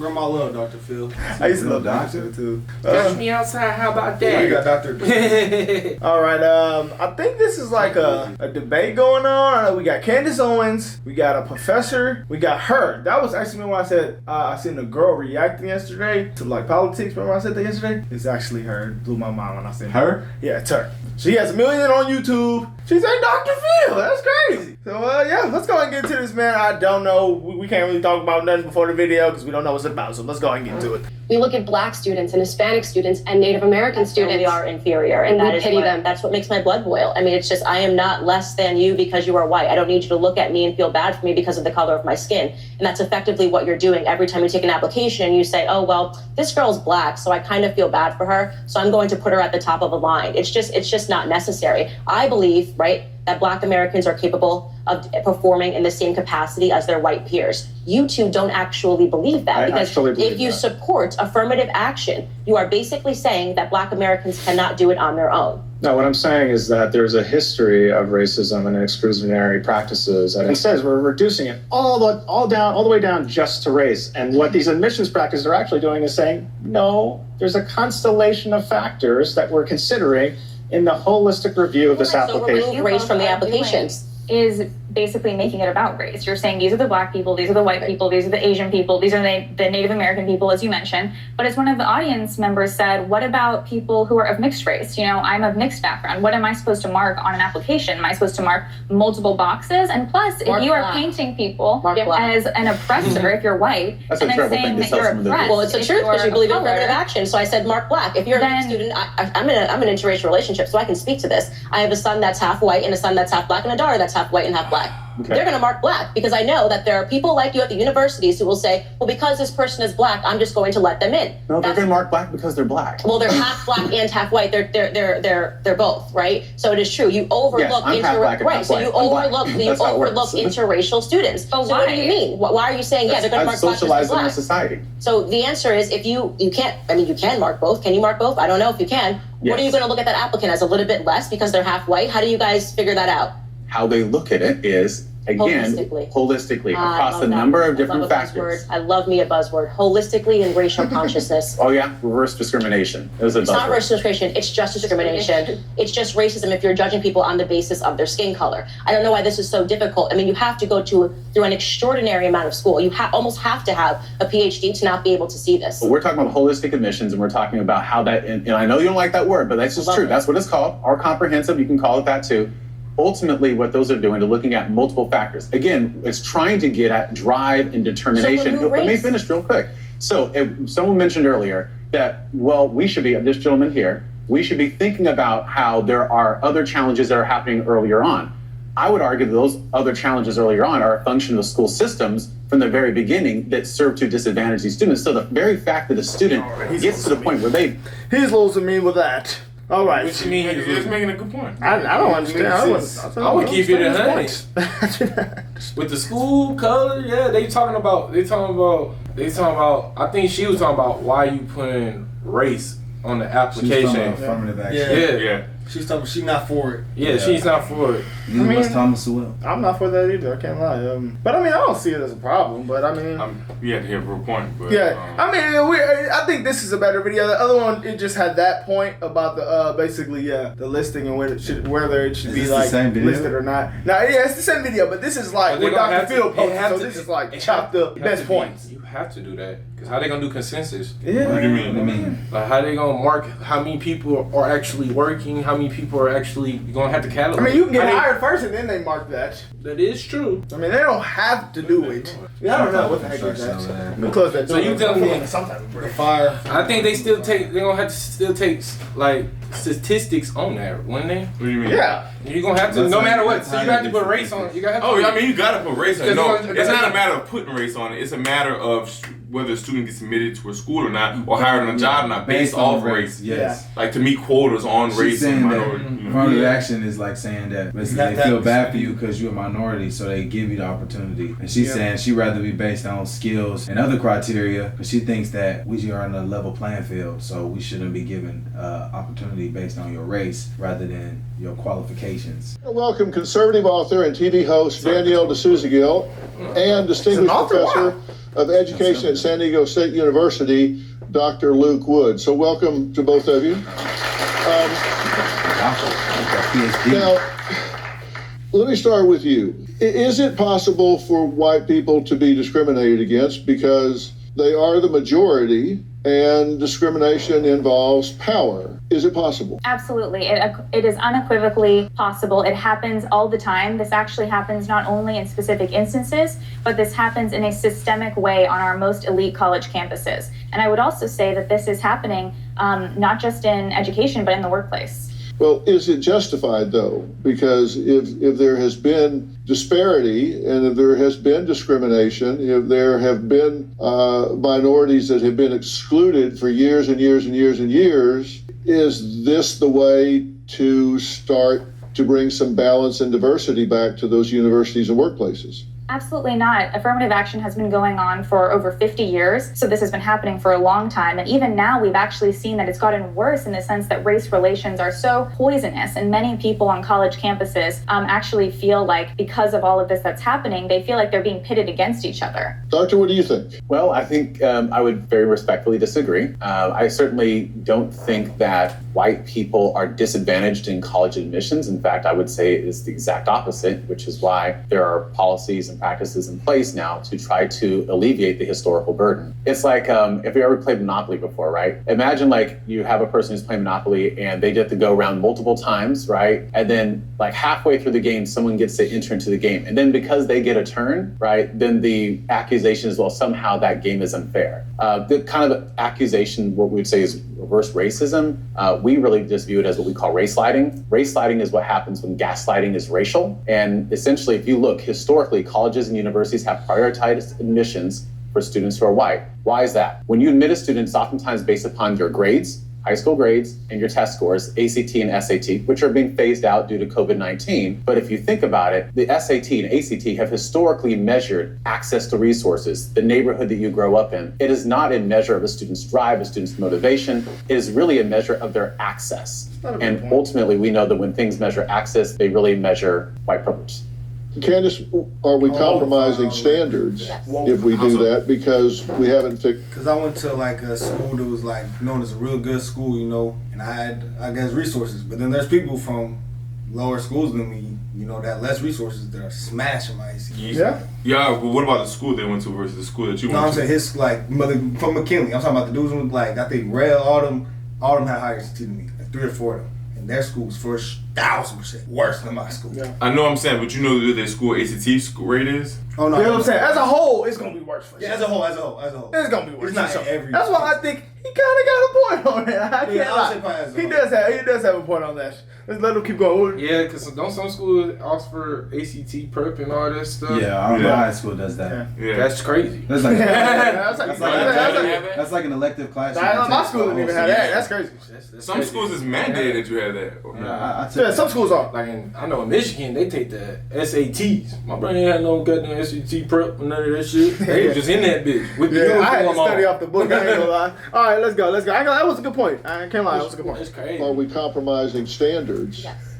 Grandma love Dr. Phil. I used to love Dr. Phil too. Catch me outside, how about that? You got Dr. Phil. All right, I think this is like a debate going on. We got Candace Owens, we got a professor, we got her. That was actually when I said I seen a girl reacting yesterday to like politics. Remember I said that yesterday? It's actually her. It blew my mind when I said her. Yeah, it's her. She has 1 million on YouTube. She's like Dr. Phil. That's crazy. So yeah, let's go and get into this, man. I don't know. We can't really talk about nothing before the video because we don't know what it's about. So let's go and get into it. We look at Black students and Hispanic students and Native American students. We are inferior, and we pity them. That's what makes my blood boil. I mean, it's just, I am not less than you because you are white. I don't need you to look at me and feel bad for me because of the color of my skin. And that's effectively what you're doing every time you take an application and you say, oh, well, this girl's Black, so I kind of feel bad for her, so I'm going to put her at the top of a line. It's just not necessary. I believe, right, that Black Americans are capable of performing in the same capacity as their white peers. You two don't actually believe that, because if you support affirmative action, you are basically saying that Black Americans cannot do it on their own. No, what I'm saying is that there's a history of racism and exclusionary practices, and it says we're reducing it all the way down just to race. And what these admissions practices are actually doing is saying, no, there's a constellation of factors that we're considering in the holistic review of this application. So remove race from the applications. Is basically making it about race. You're saying these are the Black people, these are the white people, these are the Asian people, these are the Native American people, as you mentioned. But as one of the audience members said, what about people who are of mixed race? You know, I'm of mixed background. What am I supposed to mark on an application? Am I supposed to mark multiple boxes? And plus, if you are painting people as an oppressor, if you're white, and then saying that you're oppressed. Well, it's the truth because you believe in affirmative action. So I said mark Black. If you're a student, I'm in an interracial relationship, so I can speak to this. I have a son that's half white and a son that's half Black and a daughter that's half white and half Black. Okay. They're going to mark Black because I know that there are people like you at the universities who will say, well, because this person is Black, I'm just going to let them in. No, they're going to mark Black because they're Black. Well, they're half Black and half white. They're both, right? So it is true. You overlook interracial students. But so what do you mean? Why are you saying they're going to mark Black because they're Black? In society. So the answer is if you can't. I mean, you can mark both. Can you mark both? I don't know if you can. Yes. What are you going to look at that applicant as a little bit less because they're half white? How do you guys figure that out? How they look at it is, again, holistically across a number of different factors. I love me a buzzword. Holistically and racial consciousness. Oh yeah, reverse discrimination. It's not reverse discrimination, it's just discrimination. It's just racism if you're judging people on the basis of their skin color. I don't know why this is so difficult. I mean, you have to go through an extraordinary amount of school. You almost have to have a PhD to not be able to see this. But we're talking about holistic admissions, and we're talking about how that, and I know you don't like that word, but that's just true. That's what it's called, or comprehensive, you can call it that too. Ultimately, what those are doing, they're looking at multiple factors. Again, it's trying to get at drive and determination. So let me finish real quick. So someone mentioned earlier that, well, we should be, this gentleman here, we should be thinking about how there are other challenges that are happening earlier on. I would argue that those other challenges earlier on are a function of school systems from the very beginning that serve to disadvantage these students. So the very fact that a student gets to the point where he's losing me with that. All right. What you mean? He's making a good point. I don't understand. I would keep it at 100. With the school color, yeah, they talking about. I think she was talking about why you putting race on the application. Affirmative action. Yeah. She's talking. She's not for it. Yeah, she's not for it. You must Thomas as well. I'm not for that either. I can't lie. But I mean, I don't see it as a problem. But I mean, you have to hear a point. But, I mean, I think this is a better video. The other one, it just had that point about the the listing and whether it should be like listed or not. Now, yeah, it's the same video, but this is like what Dr. Phil posted. So this is like chopped up best points. You have to do that because how they gonna do consensus? Yeah. What do you mean? Like how they gonna mark how many people are actually working? How many people are actually gonna have to catalog? I mean, you can get hired first and then they mark that. That is true. I mean, they don't have to do it. I don't know what the heck is that. Close that door. So you telling me some type of fire? I think they gonna have to still take like statistics on that, wouldn't they? What do you mean? Yeah. You're gonna have to, no matter what. So you have to put race on it. You gotta I mean, you gotta put race on it. No, it's not a matter of putting race on it. It's a matter of whether a student gets admitted to a school or not, or hired on a job or not, based off race. Yes. Like to meet quotas on race and minority. Affirmative action is like saying that basically they feel bad for you because you're a minority, so they give you the opportunity. And she's saying she'd rather be based on skills and other criteria because she thinks that we are on a level playing field, so we shouldn't be given opportunity based on your race rather than your qualifications. Welcome conservative author and TV host Danielle D'Souza Gill and distinguished professor of Education at San Diego State University, Dr. Luke Wood. So welcome to both of you. Now, let me start with you. Is it possible for white people to be discriminated against because they are the majority and discrimination involves power? Is it possible? Absolutely. It is unequivocally possible. It happens all the time. This actually happens not only in specific instances, but this happens in a systemic way on our most elite college campuses. And I would also say that this is happening not just in education, but in the workplace. Well, is it justified, though? Because if there has been disparity and if there has been discrimination, if there have been minorities that have been excluded for years and years and years and years, is this the way to start to bring some balance and diversity back to those universities and workplaces? Absolutely not. Affirmative action has been going on for over 50 years, so this has been happening for a long time. And even now, we've actually seen that it's gotten worse in the sense that race relations are so poisonous. And many people on college campuses actually feel like because of all of this that's happening, they feel like they're being pitted against each other. Doctor, what do you think? Well, I think I would very respectfully disagree. I certainly don't think that white people are disadvantaged in college admissions. In fact, I would say it is the exact opposite, which is why there are policies and practices in place now to try to alleviate the historical burden. It's like if you ever played Monopoly before, right? Imagine like you have a person who's playing Monopoly and they get to go around multiple times, right? And then like halfway through the game, someone gets to enter into the game. And then because they get a turn, right, then the accusation is, well, somehow that game is unfair. The kind of accusation, what we would say is reverse racism, we really just view it as what we call race lighting. Race lighting is what happens when gaslighting is racial. And essentially, if you look historically, colleges and universities have prioritized admissions for students who are white. Why is that? When you admit a student, it's oftentimes based upon your grades, high school grades, and your test scores, ACT and SAT, which are being phased out due to COVID-19. But if you think about it, the SAT and ACT have historically measured access to resources, the neighborhood that you grow up in. It is not a measure of a student's drive, a student's motivation. It is really a measure of their access. And ultimately, we know that when things measure access, they really measure white privilege. Candace, are we compromising standards if we do that because we haven't fixed? Because I went to like a school that was like known as a real good school, you know, and I had, I guess, resources. But then there's people from lower schools than me, you know, that less resources that are smashing my ACT. Yeah, but what about the school they went to versus the school that you went to? No, I'm saying his, like, mother from McKinley. I'm talking about the dudes with, like, I think Red, all them had higher ACT than me, like 3 or 4 of them. And their school was 1,000% worse than my school. Yeah. I know what I'm saying, but you know what their school ACT school rate is? Oh, no. You know what I'm saying? As a whole, it's going to be worse for sure. Yeah, as a whole. It's going to be worse. It's not every. That's why I think he kind of got a point on that. I can't lie. He does have a point on that. Let's let him keep going. Yeah, because don't some schools Oxford ACT prep and all that stuff? Yeah, our high school does that. Yeah. That's crazy. That's like that's like an elective class. My school didn't even have that. That's crazy. Some schools is mandated that you have that. Yeah, some schools are. Like I know in Michigan they take the SATs. My brother ain't had no goddamn SAT prep, none of that shit. They was just in that bitch with the uniform I had to study on. off the book. I ain't gonna lie. All right, let's go. That was a good point. I can't lie. That was a good point. That's crazy. Are we compromising standards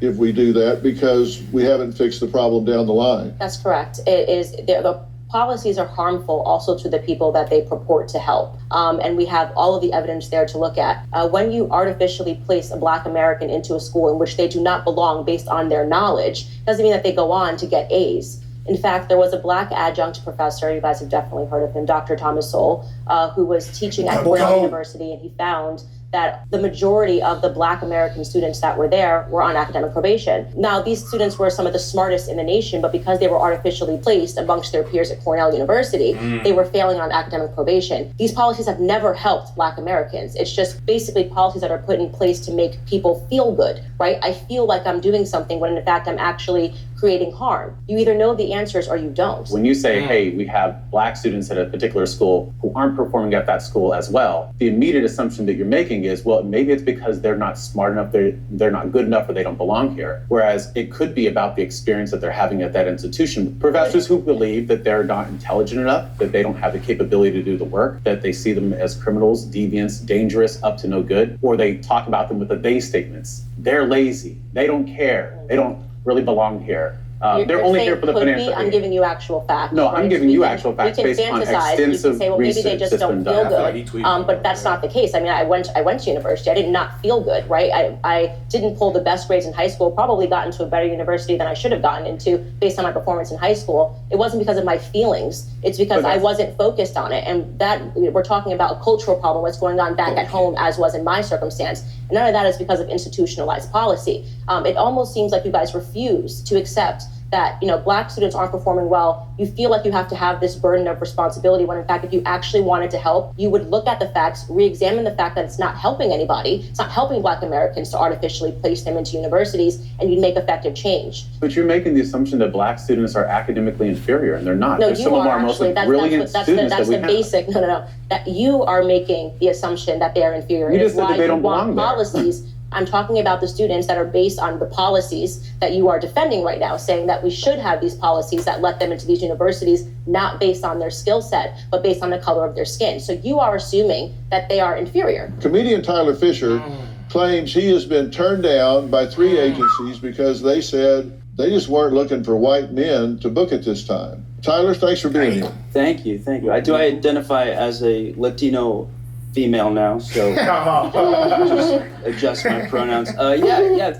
if we do that because we haven't fixed the problem down the line? That's correct. It is the policies are harmful also to the people that they purport to help. And we have all of the evidence there to look at. When you artificially place a Black American into a school in which they do not belong based on their knowledge, doesn't mean that they go on to get A's. In fact, there was a Black adjunct professor, you guys have definitely heard of him, Dr. Thomas Sowell, who was teaching at Cornell University, and he found that the majority of the Black American students that were there were on academic probation. Now, these students were some of the smartest in the nation, but because they were artificially placed amongst their peers at Cornell University, they were failing on academic probation. These policies have never helped Black Americans. It's just basically policies that are put in place to make people feel good, right? I feel like I'm doing something when in fact I'm actually creating harm. You either know the answers or you don't. When you say, hey, we have Black students at a particular school who aren't performing at that school as well, the immediate assumption that you're making is, well, maybe it's because they're not smart enough, they're not good enough, or they don't belong here. Whereas it could be about the experience that they're having at that institution. Professors who believe that they're not intelligent enough, that they don't have the capability to do the work, that they see them as criminals, deviants, dangerous, up to no good, or they talk about them with the they statements. They're lazy, they don't care, they don't really belong here. They're only here for the financial I'm giving you actual facts. No, right? I'm giving you actual facts based on extensive You can say, well, maybe they just don't feel research good. But that's not the case. I mean, I went to university. I did not feel good, right? I didn't pull the best grades in high school, probably got into a better university than I should have gotten into based on my performance in high school. It wasn't because of my feelings. It's because I wasn't focused on it. And that we're talking about a cultural problem, what's going on back at home, as was in my circumstance. And none of that is because of institutionalized policy. It almost seems like you guys refuse to accept that, Black students aren't performing well. You feel like you have to have this burden of responsibility when in fact, if you actually wanted to help, you would look at the facts, re-examine the fact that it's not helping anybody. It's not helping Black Americans to artificially place them into universities, and you'd make effective change. But you're making the assumption that Black students are academically inferior, and they're not. No, they're some of our most brilliant students that's that the we basic. No. That you are making the assumption that they are inferior. You just said that they don't belong there. Policies. I'm talking about the students that are based on the policies that you are defending right now, saying that we should have these policies that let them into these universities, not based on their skill set, but based on the color of their skin. So you are assuming that they are inferior. Comedian Tyler Fisher claims he has been turned down by 3 agencies because they said they just weren't looking for white men to book at this time. Tyler, thanks for being here. Thank you. I do identify as a Latino female now, so just adjust my pronouns.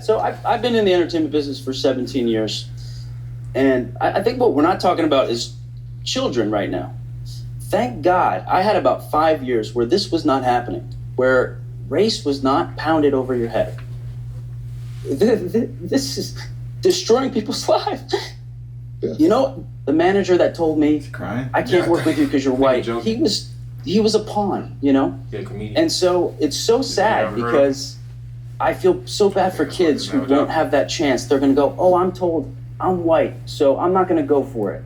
So I've been in the entertainment business for 17 years, and I think what we're not talking about is children right now. Thank God I had about 5 years where this was not happening, where race was not pounded over your head. This is destroying people's lives. Yeah. The manager that told me, I can't work with you because you're white, he was a pawn, Yeah, and so it's so sad because I feel so bad for kids who won't have that chance. They're going to go, oh, I'm told I'm white, so I'm not going to go for it.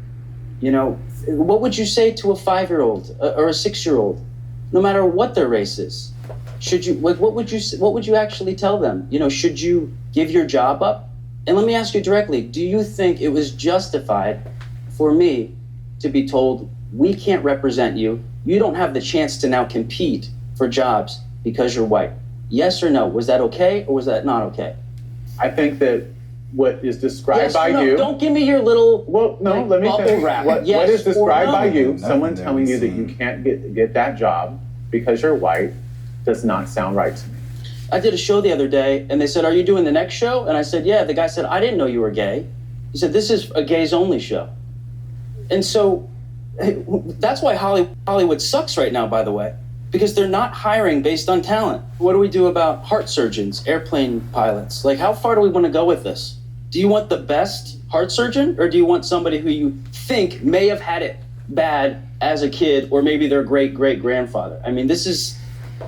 What would you say to a 5-year-old or a 6-year-old, no matter what their race is? Should you, what would you actually tell them? Should you give your job up? And let me ask you directly, do you think it was justified for me to be told, we can't represent you, you don't have the chance to now compete for jobs because you're white? Yes or no? Was that okay or was that not okay? I think that what is described by you... Don't give me your little... Well, no, let me finish. What is described by you, someone telling you that you can't get that job because you're white, does not sound right to me. I did a show the other day, and they said, are you doing the next show? And I said, yeah. The guy said, I didn't know you were gay. He said, this is a gays-only show. And so that's why Hollywood sucks right now, by the way, because they're not hiring based on talent. What do we do about heart surgeons, airplane pilots? How far do we want to go with this? Do you want the best heart surgeon, or do you want somebody who you think may have had it bad as a kid, or maybe their great-great-grandfather? I mean,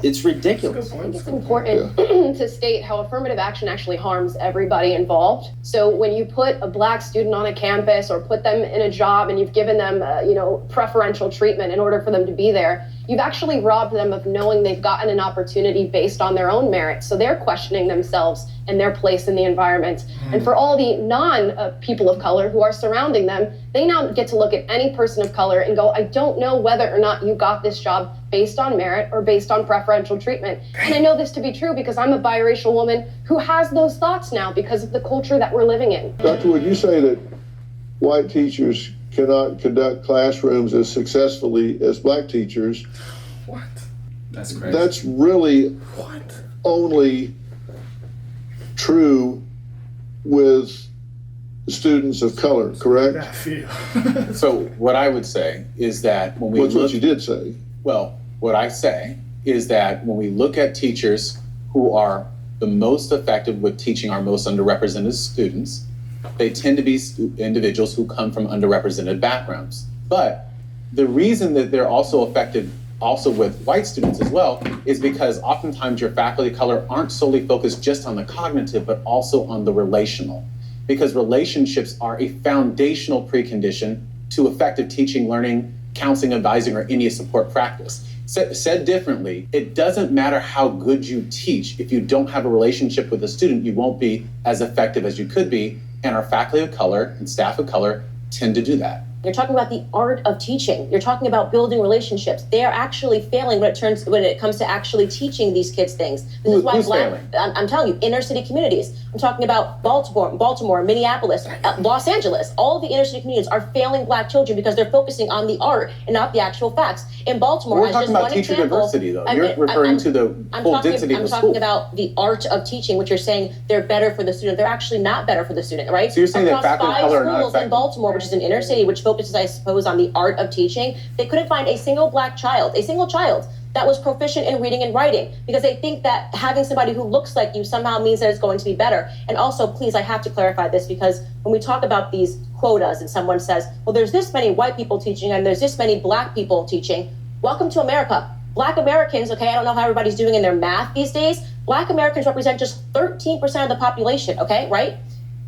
it's ridiculous. I think it's important to state how affirmative action actually harms everybody involved. So when you put a Black student on a campus or put them in a job and you've given them, preferential treatment in order for them to be there, you've actually robbed them of knowing they've gotten an opportunity based on their own merit. So they're questioning themselves and their place in the environment. And for all the non-people of color who are surrounding them, they now get to look at any person of color and go, I don't know whether or not you got this job based on merit or based on preferential treatment. And I know this to be true because I'm a biracial woman who has those thoughts now because of the culture that we're living in. Doctor, would you say that white teachers cannot conduct classrooms as successfully as Black teachers? What? That's crazy. That's really only true with students of color, correct? So what I would say is that when we what you did say. Well, what I say is that when we look at teachers who are the most effective with teaching our most underrepresented students, they tend to be individuals who come from underrepresented backgrounds. But the reason that they're also effective also with white students as well is because oftentimes your faculty of color aren't solely focused just on the cognitive, but also on the relational. Because relationships are a foundational precondition to effective teaching, learning, counseling, advising, or any support practice. Said differently, it doesn't matter how good you teach. If you don't have a relationship with a student, you won't be as effective as you could be. And our faculty of color and staff of color tend to do that. You're talking about the art of teaching. You're talking about building relationships. They are actually failing when it comes to actually teaching these kids things. This is why who's failing? I'm telling you, inner city communities. I'm talking about Baltimore, Minneapolis, Los Angeles. All of the inner city communities are failing black children because they're focusing on the art and not the actual facts. In Baltimore, we're talking about teacher diversity, though. You're referring to the full density of the school. I'm talking about the art of teaching, which you're saying they're better for the student. They're actually not better for the student, right? So you're saying that faculty of color are not schools effective? in Baltimore, which is an inner city, which focuses, I suppose, on the art of teaching, they couldn't find a single child that was proficient in reading and writing because they think that having somebody who looks like you somehow means that it's going to be better. And also, please, I have to clarify this because when we talk about these quotas and someone says, well, there's this many white people teaching and there's this many black people teaching, welcome to America. Black Americans, okay, I don't know how everybody's doing in their math these days. Black Americans represent just 13% of the population, okay, right?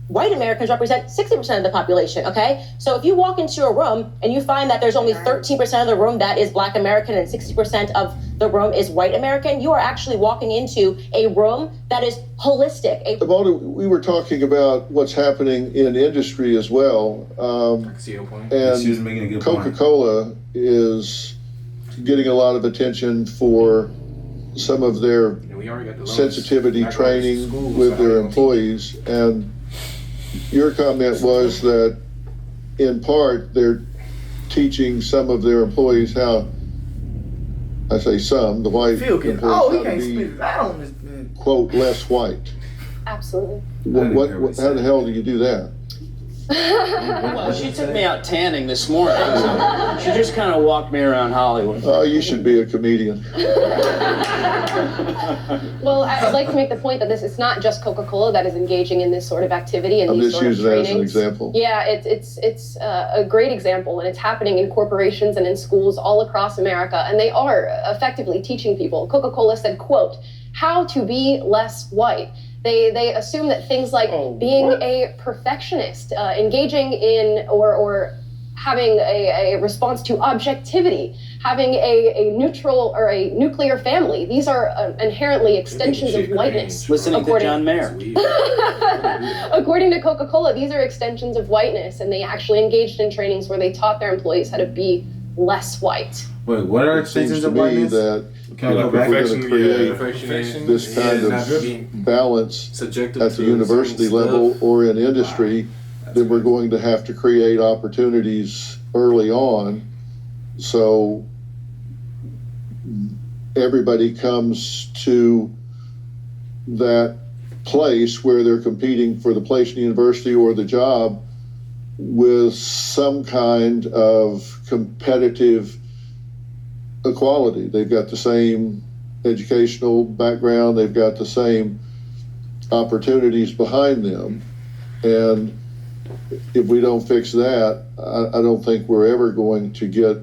White Americans represent 60% of the population, okay? So if you walk into a room and you find that there's only 13% of the room that is Black American and 60% of the room is white American, you are actually walking into a room that is holistic. We were talking about what's happening in industry as well. I can see your point. And she was making a good Coca-Cola is getting a lot of attention for some of their sensitivity training with their employees. And your comment was that in part they're teaching some of their employees how, I say some, the white employees, how to be, quote, less white. Absolutely. How the hell do you do that? Well, she took me out tanning this morning. So she just kind of walked me around Hollywood. Oh, you should be a comedian. Well, I'd like to make the point that it's not just Coca-Cola that is engaging in this sort of activity and these sort of trainings. I'm just using that as an example. Yeah, it's a great example, and it's happening in corporations and in schools all across America, and they are effectively teaching people. Coca-Cola said, quote, how to be less white. They assume that things like being a perfectionist, engaging in or having a response to objectivity, having a neutral or a nuclear family, these are inherently extensions of whiteness. Listening to John Mayer. According to Coca-Cola, these are extensions of whiteness, and they actually engaged in trainings where they taught their employees how to be less white. Wait, what are extensions of whiteness? If we're going to create this kind of balance at the university level or in industry, then we're going to have to create opportunities early on so everybody comes to that place where they're competing for the place in the university or the job with some kind of competitive equality. They've got the same educational background, they've got the same opportunities behind them, and if we don't fix that, I don't think we're ever going to get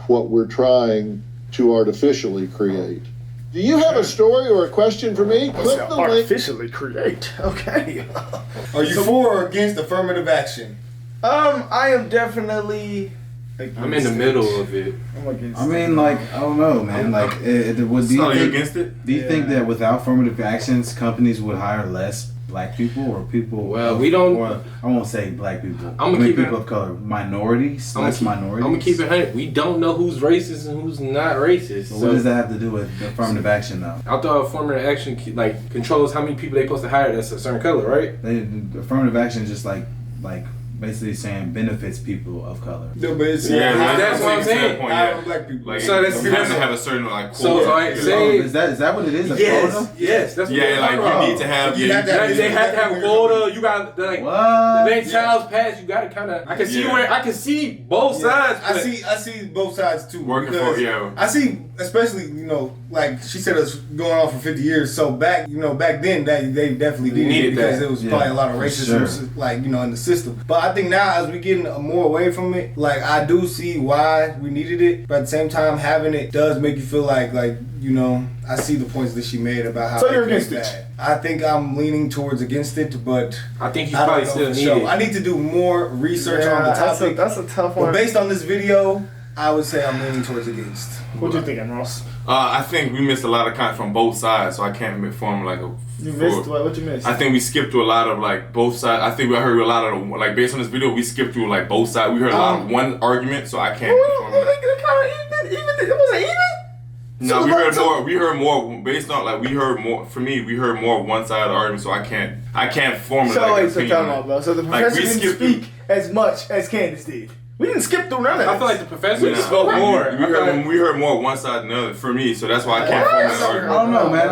what we're trying to artificially create. Do you have a story or a question for me? Click the link. Artificially create. Okay. Are you for or against affirmative action? I am definitely. I'm in the middle of it. I mean, like, I don't know, man. Like, do you against it? Do you think that without affirmative actions, companies would hire less black people or people? Well, we don't. Or, I won't say black people. I'm gonna keep people of color, minorities, less minorities. I'm gonna keep it 100. We don't know who's racist and who's not racist. What does that have to do with affirmative action, though? I thought affirmative action like controls how many people they supposed to hire that's a certain color, right? Affirmative action is just like basically saying benefits people of color. No, but it's that's what I'm saying. Black people. Like, so that's you have to have a certain like quota. So like, say is that what it is? Yes, that's what you need to have. They have to have a quota. You got like the next child's pass. You got to kind of. I can see where I can see both sides. I see both sides too. Working for I see, especially like she said, it's going on for 50 years. So back then they definitely needed it because there was probably a lot of racism, like in the system. But I think now as we getting more away from it, like I do see why we needed it, but at the same time having it does make you feel like I see the points that she made about how. So you're against it? I think I'm leaning towards against it, but I think you probably still need it. I need to do more research on the topic. That's a tough one. But based on this video, I would say I'm leaning towards against. What you thinking, Ross? I think we missed a lot of content from both sides, so I can't form like a. You missed what? What you missed? I think we skipped through a lot of like both sides. I think we heard a lot of like based on this video, we skipped through like both sides. We heard a lot of one argument, so I can't. It wasn't even. No, we heard more based on like we heard more. For me, we heard more one side of the argument, so I can't formulate. So like, wait, so tell me, bro. So the professor didn't speak as much as Candace did. We didn't skip through none of this. I feel like the professor spoke more. We heard more one side than the other. For me, so that's why I can't formulate an argument. I don't know, man.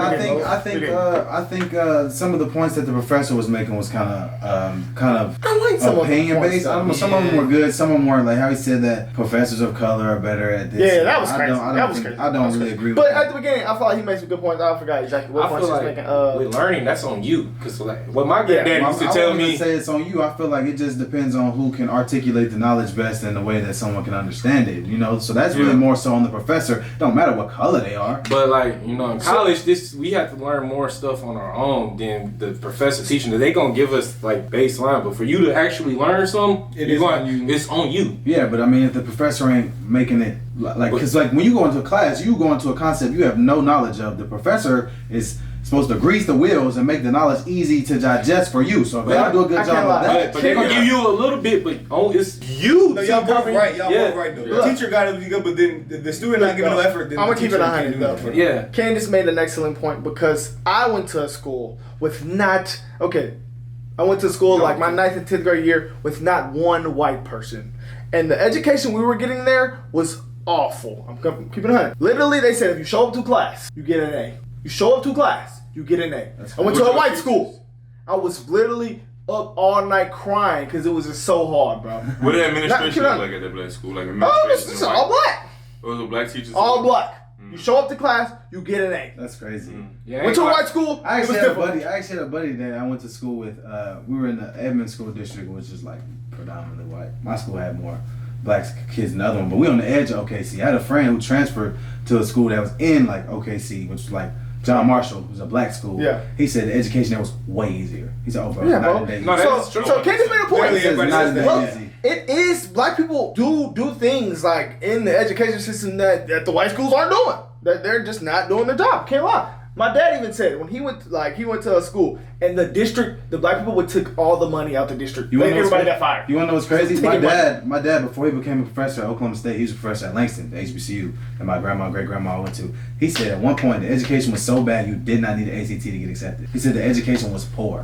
I think some of the points that the professor was making was kind of opinion based. I don't know. Some of them were good. Some of them weren't. Like how he said that professors of color are better at this. Yeah, that was crazy. I don't really agree with that. But that. at the beginning, I feel like he made some good points. I forgot exactly what points he was making. With learning, that's on you. Because like what my granddad used to tell me. I say it's on you. I feel like it just depends on who can articulate the knowledge best in the way that someone can understand it, you know. So that's really more so on the professor. Don't matter what color they are. But like, you know, in college, we have to learn more stuff on our own than the professor teaching. They gonna give us like baseline, but for you to actually learn something, it's on you. Yeah, but I mean, if the professor ain't making it like, because like when you go into a class, you go into a concept you have no knowledge of. The professor is supposed to grease the wheels and make the knowledge easy to digest for you. So if they don't do a good job of that, but they're gonna give you a little bit, but it's you. No, y'all both right. Y'all both right though. The teacher got to be good, but then the student not giving no effort. Then I'm gonna keep it 100 though. Yeah. Candace made an excellent point because I went to a school with I went to school like my 9th and 10th grade year with not one white person, and the education we were getting there was awful. I'm keeping it 100. Literally, they said if you show up to class, you get an A. You show up to class, you get an A. I went to a white school. I was literally up all night crying because it was just so hard, bro. What did administration look like at that black school? Like this is all black. Was it black teachers? All black. You show up to class, you get an A. That's crazy. Yeah, went to a white school. I actually had a buddy that I went to school with. We were in the Edmond School District, which is like predominantly white. My school had more black kids than the other one, but we on the edge of OKC. I had a friend who transferred to a school that was in like OKC, which was like John Marshall, who's a black school. Yeah. He said the education there was way easier. He said, bro, yeah, bro. So Candace made a point. Easy. It is, black people do things like in the education system that the white schools aren't doing. That they're just not doing their job. Can't lie. My dad even said when he went to a school and the black people would took all the money out the district. Everybody got fired. You wanna know what's crazy? My dad before he became a professor at Oklahoma State, he was a professor at Langston, the HBCU that my grandma and great grandma went to. He said at one point the education was so bad you did not need an ACT to get accepted. He said the education was poor.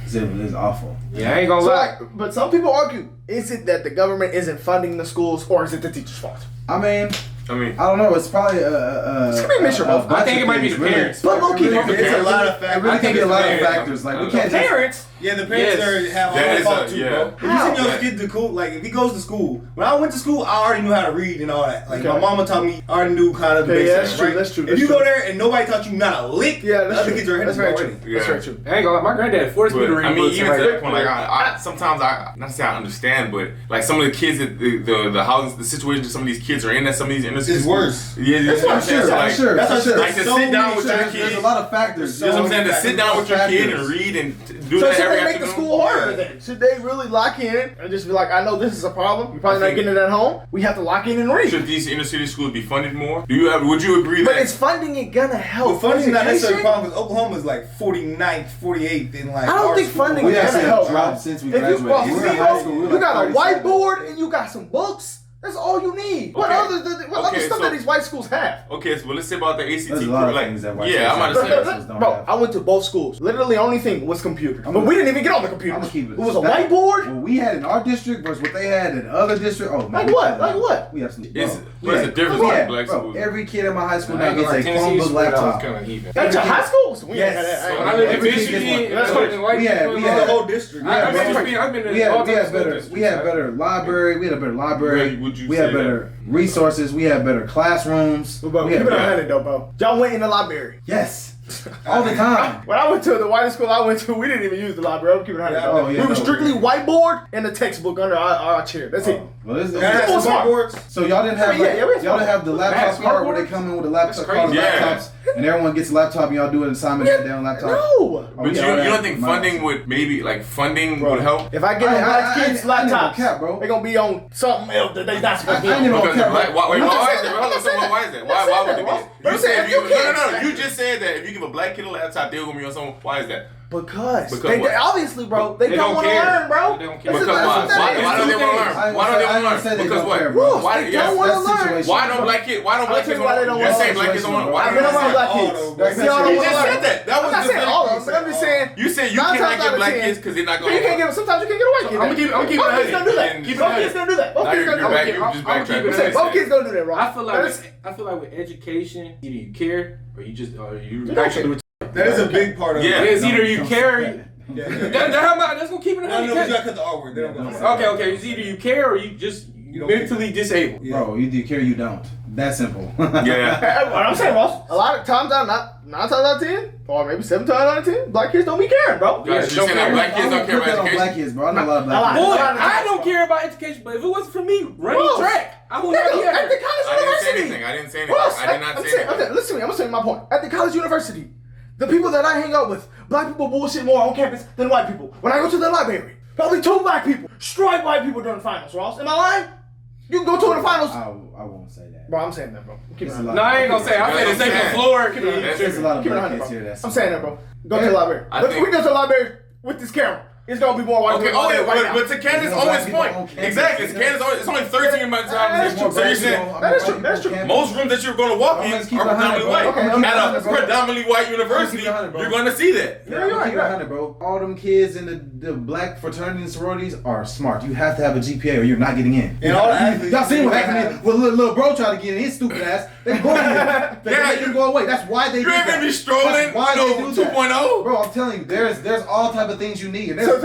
He said it was awful. Yeah, I ain't gonna lie. But some people argue, is it that the government isn't funding the schools or is it the teacher's fault? I mean, I don't know. It's probably it's gonna be a mixture of both. I think it might be the parents. But low-key, it's a lot of factors. I think it's a lot of factors. Like we can't parents. Yeah, the parents have all the fault too, bro. If you send your kid to school, like if he goes to school, when I went to school, I already knew how to read and all that. Like my mama taught me, I already knew kind of the basics. Yeah, that's true. If you go there and nobody taught you not a lick, the other kids are That's very already. true. That's very true. I ain't gonna lie, my granddad forced me to read. I mean, books even to that point, like I sometimes not to say I understand, but like some of the kids that the housing, the situation that some of these kids are in, that some of these inner cities is worse. Yeah, that's sure. Like to sit down with your kid. There's a lot of factors. You know what I'm saying? To sit down with your kid and read and do so that every afternoon. So should they make the school harder then? Should they really lock in and just be like, I know this is a problem. You're probably not getting it at home. We have to lock in and read. Should these inner city schools be funded more? Would you agree that? But is funding it gonna help? Well, funding is not necessarily a problem because Oklahoma is like 49th, 48th in like. I don't think funding is gonna help. Dropped since we graduated. You got a whiteboard and you got some books. That's all you need. What other stuff that these white schools have? Okay, so let's say about the ACT. There's a lot of things that white I'm about to say. Bro, I went to both schools. Literally, the only thing was computers. But we didn't even get on the computers. It was a whiteboard. What we had in our district versus what they had in other districts. Oh man. Like what? Like what? We have some. What's the difference between black schools? Every kid in my high school now gets a Chromebook laptop. That's your high school? Yes. I live in Michigan. We had the whole district. We had better library. We had a better library. We had better resources. We had better classrooms. Keep it 100 though, bro. Y'all went in the library. Yes. All the time. When I went to the white school I went to, we didn't even use the library. I'm keeping it 100. We were strictly whiteboard and a textbook under our chair. That's it. Well, this smartboards. So y'all didn't have y'all didn't have the laptop part where they come in with the laptop laptops and everyone gets a laptop and y'all do an assignment on their laptop. No. But you don't think funding would would help? If I get black kids laptops, they're gonna be on something else that they not supposed to be on. Why is that? Why would they be? You just said that if you give a black kid a laptop, they're gonna be on something. Why is that? Because Because they what? obviously, bro, they don't want to learn, bro. They don't care. Because why? Why don't they want to learn? Why don't they want to learn? Because what? Why they don't want to learn. Why don't black kids? Why don't black kids want to learn? You're saying black kids don't want to learn. I've been around black kids. You just said that. That was I'm not saying all of them, but I'm just saying. You said you cannot get black kids because they're not going to. You can't get them. Sometimes you can't get a white kid. I'm gonna keep it. Both kids gonna do that. Both kids gonna do that. Both kids gonna do that. Both kids gonna do that, bro. I feel like with education, either you care or you just you actually. That is a big part of it. Yeah, it's either you care. Yeah. That's gonna keep it. No, you gotta cut the R word. They don't go. Okay. It's either you care or you just mentally disabled. Yeah. Bro, either you care or you don't. That simple. Yeah. What I'm saying, Ross, a lot of times out, not 9 times out of 10, or maybe 7 times out of 10, black kids don't be caring, bro. Yeah, you saying that black kids don't care about education? Black kids, bro. I know a lot of black kids. Boy, I don't care about education, but if it wasn't for me running track, I would not be at the college university. I didn't say anything. I did not say anything. Listen to me. I'm gonna say my point. At the college university, the people that I hang out with, black people bullshit more on campus than white people. When I go to the library, probably 2 black people strike white people during the finals. Ross, am I lying? You can go to the finals. I won't say that. Bro, I'm saying that, bro. No, I ain't gonna say. I'm saying the second floor. There's a lot of black kids here. I'm saying that, bro. Go to the library. We go to the library with this camera. It's gonna be more white people. But to Candace Owens' point, exactly. To Candace Owens, it's only 13 by the time. So you're saying that's true. Most rooms that you're going to walk in are predominantly white. At a predominantly white university, you're going to see that. Yeah, you're right, bro. All them kids in the black fraternity and sororities are smart. You have to have a GPA or you're not getting in. Y'all seen what happened when little bro tried to get in his stupid ass? They bullied him. They make him go away. That's why they do that. You're gonna be strolling. Why they do 2.0? Bro, I'm telling you, there's all type of things you need. And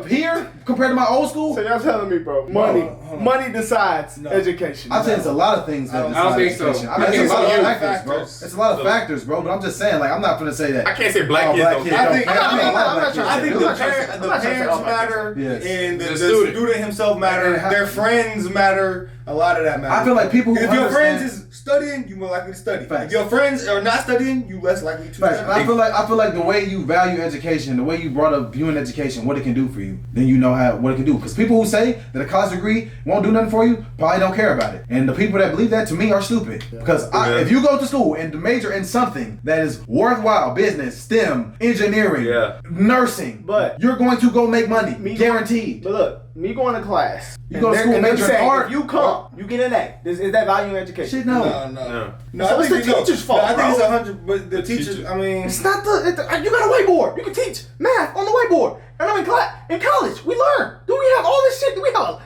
here, compared to my old school. So y'all telling me, bro, money decides education. I'm saying it's a lot of things that decide education. I think it's a lot of factors, bro. It's a lot of factors, bro. But I'm just saying, like, I'm not gonna say that. I can't say black kids don't care. I think the parents matter, and the student himself matter. Their friends matter. A lot of that matters. I feel like people who if your friends is studying, you more likely to study. Facts. If your friends are not studying, you less likely to study. I feel like the way you value education, the way you brought up viewing education, what it can do for you, then you know what it can do. Because people who say that a college degree won't do nothing for you probably don't care about it. And the people that believe that, to me, are stupid. Because if you go to school and major in something that is worthwhile, business, STEM, engineering, nursing, but you're going to go make money, guaranteed. But look, me going to class, you go to school, major in art, if you come, you get an A. Is that value in education? Shit, No, so it's the teacher's fault. I think it's 100. But the teachers, I mean, it's not you got a whiteboard. You can teach math on the whiteboard. And I'm in college. We learn. Do we have all this shit? We got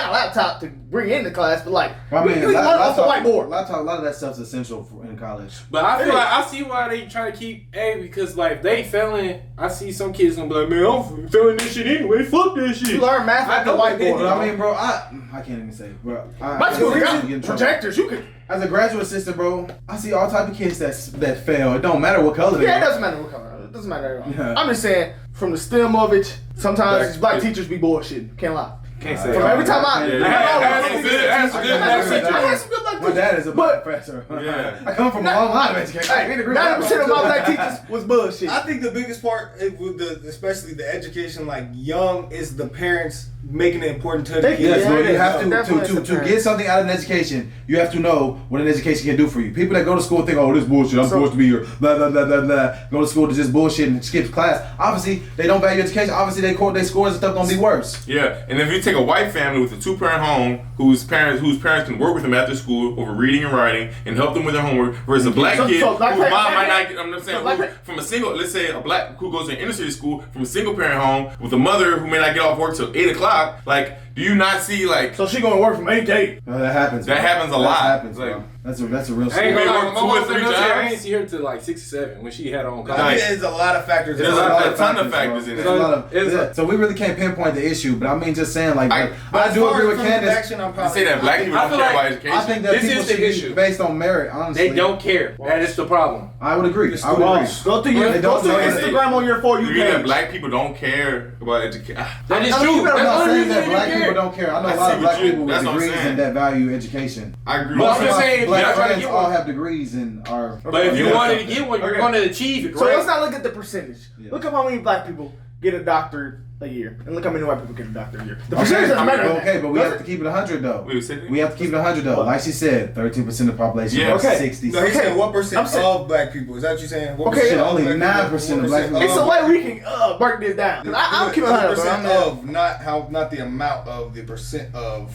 a laptop to bring into class, but like, we learn off the whiteboard. Laptop, a lot of that stuff's essential in college. But I feel like I see why they trying to keep A, because like they failing. I see some kids gonna be like, man, I'm failing this shit anyway. Fuck this shit. You learn math off the whiteboard. But I mean, bro, I can't even say, bro. My school got projectors. You could. As a graduate assistant, bro, I see all type of kids that fail. It don't matter what color they are. Yeah, it doesn't matter what color. It doesn't matter at all. Yeah. I'm just saying, from the STEM of it, sometimes black teachers be bullshit. Can't lie. Can't say from every time I had some good black teachers. My dad is a black professor. Yeah. I come from a long line of education. 90% of my black teachers was bullshit. I think the biggest part with especially the education, like young, is the parents making it important to the kids. Yes, bro. You have to get something out of an education. You have to know what an education can do for you. People that go to school think, oh, this bullshit. I'm supposed to be here. Blah blah blah blah blah. Go to school to just bullshit and skip class. Obviously, they don't value education. Obviously, their scores and stuff gonna be worse. Yeah, and if you take a white family with a 2-parent home whose parents can work with them after school over reading and writing and help them with their homework, versus a black kid whose mom might not get. I'm saying from a single. Let's say a black who goes to an inner city school from a single parent home with a mother who may not get off work till 8 o'clock. Like, do you not see like? So she gonna work from 8 to 8. That happens. That happens a lot. Happens, like, bro. That's a real. I ain't gonna lie, my mom said I ain't see her till like 6 or 7 when she had her own college. I think there's a lot of factors. There's a ton of factors in it. So we really can't pinpoint the issue, but I mean, just saying, like, I do agree with Candace. I say that black people don't care about education. I think that this people is the issue based on merit. Honestly, they don't care. That is the problem. I would agree. Go through Instagram on your For You mean that page. black people don't care about education? That is true. I'm not saying that black people don't care. I know a lot of black people with degrees and that value education. I agree. But I'm just saying, black friends all have degrees and are. But if you wanted to get one, you're going to achieve it. So let's not look at the percentage. Look at how many black people get a doctorate a year. And look how many white people get a doctor a year. The Okay, percentage doesn't matter. okay, but we have to keep it 100 though. We have to keep it 100 though. Like she said, 13% of the population. Yeah. Okay. 60. No, he's saying what percent of black people? Is that what you're saying? What Okay, percent of only black 9% of black people. It's a way we can break this down. 'Cause I'm keeping 100. Percent of, not the amount of, the percent of.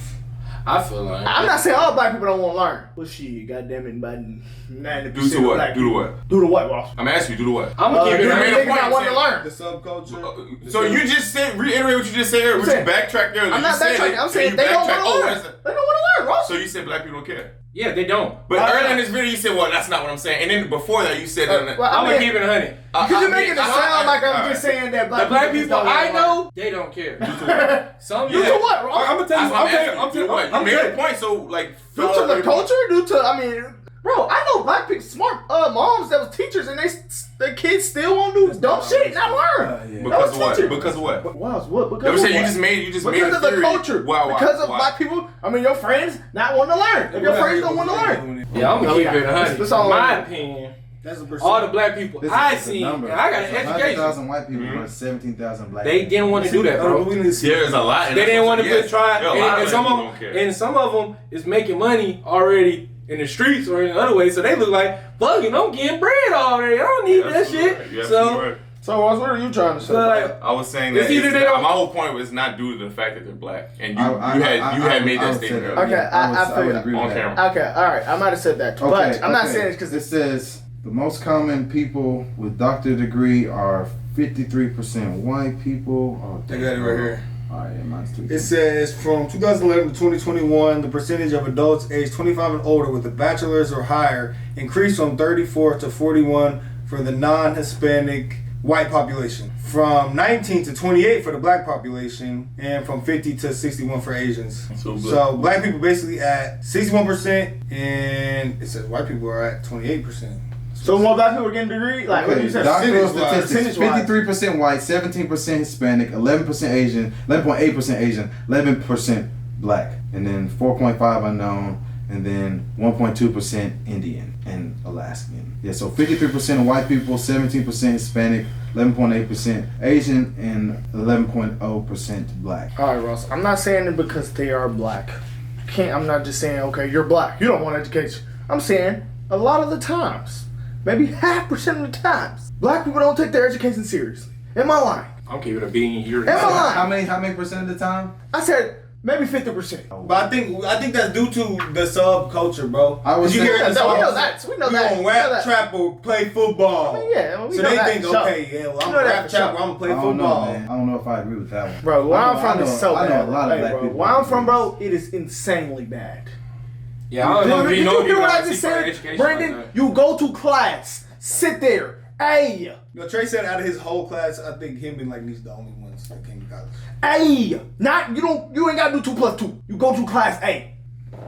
I feel like I'm not saying all black people don't want to learn. Well, shit, goddamn it, but 90% Do to what? black Do to people. what? Do to what, Ross? I'm asking you, do to what? I'm gonna keep it. You I made a think point. I want to learn. The subculture. So you just said, reiterate what you just said. Would you backtrack there? I'm not backtracking. I'm saying they don't want to learn. They don't want to learn, Ross. So you said black people don't care. Yeah, they don't. But earlier in this video, you said, well, that's not what I'm saying. And then before that, you said, I'm gonna keep it 100. Because you're making it sound like I'm just saying that The black people I know, they don't care. Some Due to what, Ross? I'm gonna tell you. I'm telling you what. You made a point, so like. Due to the culture? Due to, I mean, bro, I know black people, smart moms that was teachers and their kids still won't do dumb shit and not learn. Because of what? Because of what? What? Because Never of said you what? just made Because a of the theory. culture. Why? Because of black people, I mean, your friends not wanting to learn. If your friends don't want to learn. Yeah, I'm gonna keep it 100. That's all my opinion. That's a percent. All the black people I seen, and I got an 100,000 education. white people versus 17,000 black They didn't want to do that, bro. There's a lot. They didn't want to put try, and some don't of care. them, and some of them is making money already in the streets or in other ways, so they look like, fuck it, I'm getting bread already. I don't need that shit. So what are you trying to say? Like, I was saying it's that either they don't- my whole point was not due to the fact that they're black, and you had made that statement earlier. Okay, I would agree on with that. camera. Okay, all right. I might have said that, but I'm not saying it's because it says the most common people with doctorate degree are 53% white people. Oh, I got it right here. All right, yeah, mine's too. It says from 2011 to 2021, the percentage of adults aged 25 and older with a bachelor's or higher increased from 34 to 41 for the non-Hispanic white population, from 19 to 28 for the black population, and from 50 to 61 for Asians. So black people basically at 61%, and it says white people are at 28%. So more black people are getting a degree? Like, what you said? Doctoral statistics, Percentage-wise. 53% white, 17% Hispanic, 11% Asian, 11.8% Asian, 11% black, and then 4.5 unknown, and then 1.2% Indian and Alaskan. Yeah, so 53% of white people, 17% Hispanic, 11.8% Asian, and 11.0% black. All right, Ross. I'm not saying it because they are black. I'm not just saying, okay, you're black. You don't want education. I'm saying a lot of the times, maybe 0.5% of the times, black people don't take their education seriously. Am I lying? I'm keeping a bean. You're Am I lying? How many percent of the time? I said maybe 50%. But I think that's due to the subculture, bro. I was you saying- hear we know that. We know we that. gonna We know rap, that. trap, or play football. I mean, yeah, we so know they that think, for sure. okay, yeah, well, We I'm know gonna that rap, for trap, sure. or I'm gonna play I don't know, football. man. I don't know if I agree with that one. Bro, where I'm from I know- is so I know bad. a lot of Hey, black bro, people. where I'm from, bro, it is insanely bad. Yeah, I don't know if Did you know you hear what I people just that see said? education Brandon, like that. you go to class, sit there, hey, No, Trey said out of his whole class, I think him and like Nick's the only ones that came to college. hey, you ain't gotta do 2 plus 2. You go to class A.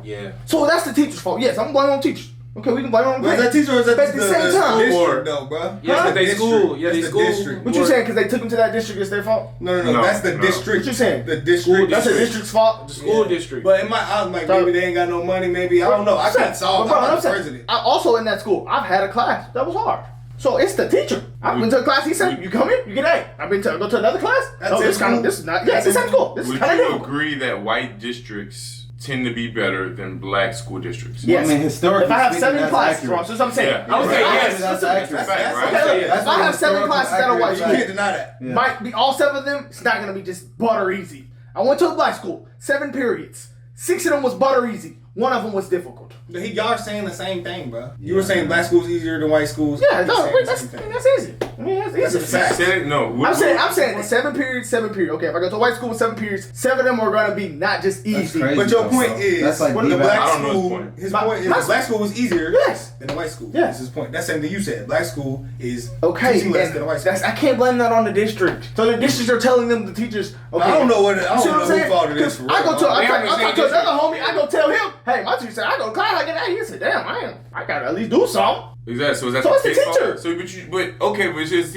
Yeah. So that's the teacher's fault. Yes, I'm blaming on teachers. Okay, we can blame on But is that teacher or is that But at the same time, district though, bro? Yeah, That's they the school. district. Yeah, they That's the school. district. what you saying? Because they took them to that district, it's their fault? No, No, that's the no. district. What you saying? The district. That's the district's fault. The school district. But I'm like, maybe they ain't got no money. Maybe I don't know. I can't solve. Bro, I'm I'm not the saying, president. I also in that school, I've had a class that was hard. So it's the teacher. I've been to a class. He said, "You come in, you get A." I've been to go to another class. That's No, it, this school? is not. Yeah, it's the same school. This is Would kind of you different. agree that white districts tend to be better than black school districts? Yes. I mean, historically If I have speaking, 7 that's classes, accurate. Ross, that's what I'm saying. Yeah. I would say If I have- yes. That's listen, accurate. That's fact, right? Okay, Yeah. That's if I have 7 historical classes that are white You accurate. can't deny that. Yeah. might be all 7 of them. It's not gonna be just butter easy. I went to a black school, 7 periods. 6 of them was butter easy. 1 of them was difficult. Y'all are saying the same thing, bro. You were saying black schools easier than white schools. Yeah, You're no, saying wait, the same thing. that's easy. I mean, that's That's easy. a fact. Say it, no. I'm saying 7 periods, 7 periods. Okay, if I go to a white school with 7 periods, 7 of them are gonna be not just That's easy. crazy. But your though, point bro. is, That's like when the devaluing. black I don't know his school, point. his My- point is my- the black school was easier Yes. than the white school. Yes. That's his point. That's something you said. Black school is Okay, teaching less and than the white school. I can't blame that on the district. So the districts are telling them, the teachers, okay. I don't know what. I You don't see know what I'm who fault it is. 'Cause For I go real. to I We talk haven't to seen another homie. I go tell him, hey, my teacher said I go to class. I get that. He said, damn, I gotta at least do something. Exactly. So is that So the it's the kid's teacher. fault? So,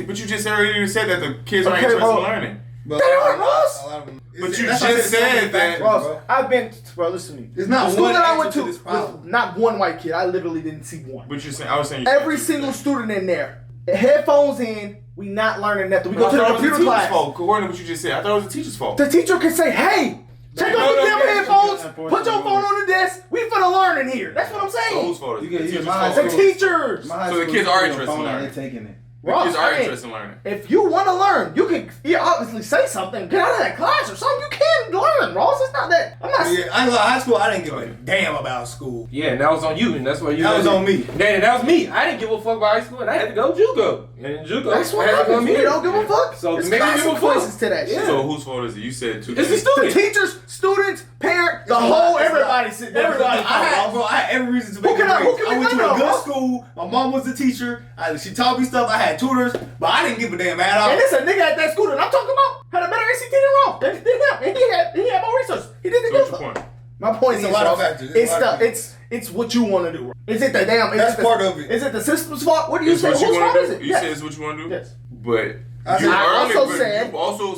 but you just already said that the kids aren't Okay, interested bro. in learning. But They are, Ross. a lot of them- But it's- you that's just why I so many said that- factors, Ross, bro. I've been, bro, listen to me. There's not the school one that I answer went to to this was problem. not one white kid. I literally didn't see one. But you're saying I was saying Every single student in there, headphones in, we not learning nothing. We go to the computer class. According to what you just said, I thought it was the teacher's fault. The teacher can say, hey, take off the damn headphones, put your phone on the desk, we finna learn in here. That's what I'm saying. So whose fault is it? The teachers. So the kids are interested in learning. They're taking it. The kids are interested in learning. If you want to learn, you can obviously say something, get out of that class or something. You can learn, Ross. It's not that. I'm not. Yeah, I ain't gonna lie, high school. I didn't give a damn about school. Yeah, and that was on you, and that's why you. That was on me. That was me. I didn't give a fuck about high school, and I had to go JUCO. And JUCO. That's what happens. You don't give a fuck. So there's maybe give a fuck to that shit. So whose fault is it? You said two. It's the students. The teachers, students, parents, the whole everybody. Everybody. I had every reason to make it. I went to a good school. My mom was a teacher. She taught me stuff. I had tutors, but I didn't give a damn at all. And it's a nigga at that school that I'm talking about had a better ACT than Ross. Than him. And he had more resources. He did the good stuff. My point is, a lot of factors. It's what you want to do. Is it the damn? That's part of it. Is it the system's fault? What do you say? Whose fault is it? You said it's what you want to do. Yes. But I've also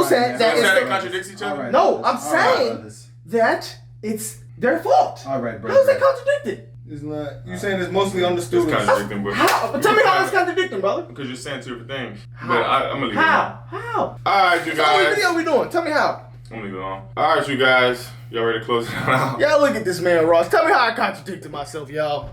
said that that contradicts each other. No, I'm saying that it's their fault. All right, bro. How is that contradicted? It's not. You saying it's mostly on the students. It's contradicting, bro. How? Tell me how it's contradicting, brother. Because you're saying two different things. How? But I'm gonna leave it How? alone. How? All right, you So what guys. video we doing? Tell me how. I'm gonna leave it alone. All right, you guys. Y'all ready to close it out? Y'all look at this man, Ross. Tell me how I contradicted myself, y'all.